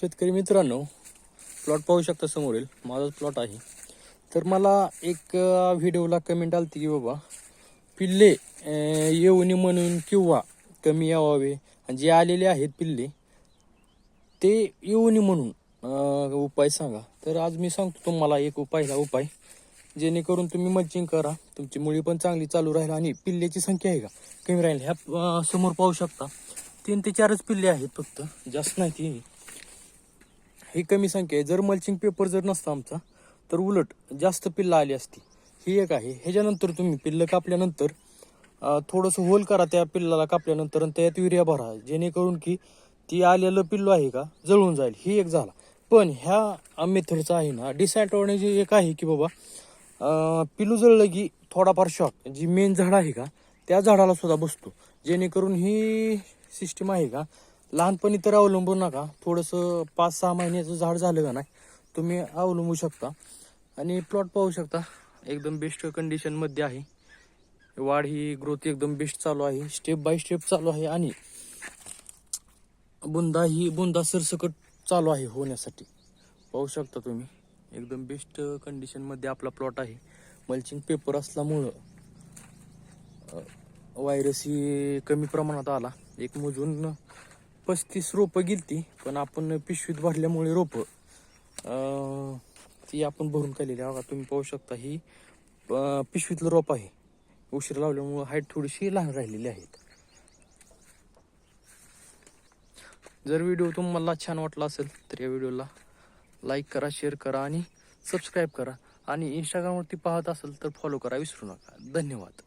शेतकरी मित्रांनो, प्लॉट पाहू शकता समोरील माझाच प्लॉट आहे. तर मला एक व्हिडिओला कमेंट आलती की बाबा पिल्ले येऊ नये म्हणून किंवा कमी यावावे, आणि जे आलेले आहेत पिल्ले ते येऊ नये म्हणून उपाय सांगा. तर आज मी सांगतो तुम्हाला एक उपाय जेणेकरून तुम्ही मल्चिंग करा, तुमची मुळी पण चांगली चालू राहील आणि पिल्ल्याची संख्या आहे का कमी राहील. ह्या समोर पाहू शकता 3 ते 4च पिल्ले आहेत, फक्त जास्त नाही. ती ही कमी संख्या आहे. जर मल्चिंग पेपर जर नसता आमचा तर उलट जास्त पिल्लं आली असती. ही एक आहे. ह्याच्यानंतर तुम्ही पिल्लं कापल्यानंतर थोडंसं होल करा त्या पिल्लाला कापल्यानंतर आणि त्यात युरिया भरा, जेणेकरून की ती आलेलं पिल्लू आहे का जळून जाईल. ही एक झाला. पण ह्या मेथडचा आहे ना डिसएडव्हान्टेज एक आहे की बाबा पिल्लू जळलं की थोडाफार शॉक जी मेन झाड आहे का त्या झाडाला सुद्धा बसतो. जेणेकरून ही सिस्टीम आहे का लहानपणी तर अवलंबू नका. थोडंसं 5-6 महिन्याचं झाड झालं का नाही तुम्ही अवलंबू शकता. आणि प्लॉट पाहू शकता एकदम बेस्ट कंडिशनमध्ये आहे. वाढ ही ग्रोथ एकदम बेस्ट चालू आहे, स्टेप बाय स्टेप चालू आहे. आणि बुंदा सरसकट चालू आहे होण्यासाठी. पाहू शकता तुम्ही एकदम बेस्ट कंडिशनमध्ये आपला प्लॉट आहे. मल्चिंग पेपर असल्यामुळं व्हायरस ही कमी प्रमाणात आला. एक मोजून 35 रोपं गेलती, पण आपण पिशवीत भरल्यामुळे रोपं ती आपण भरून काढलेली आहे. तुम्ही पाहू शकता ही पिशवीतलं रोप आहे. उशीर लावल्यामुळे हाईट थोडीशी लहान राहिलेली आहेत. जर व्हिडिओ तुम्हाला छान वाटला असेल तर या व्हिडिओला लाईक करा, शेअर करा आणि सबस्क्राईब करा. आणि इंस्टाग्रामवरती पाहत असेल तर फॉलो करा विसरू नका. धन्यवाद.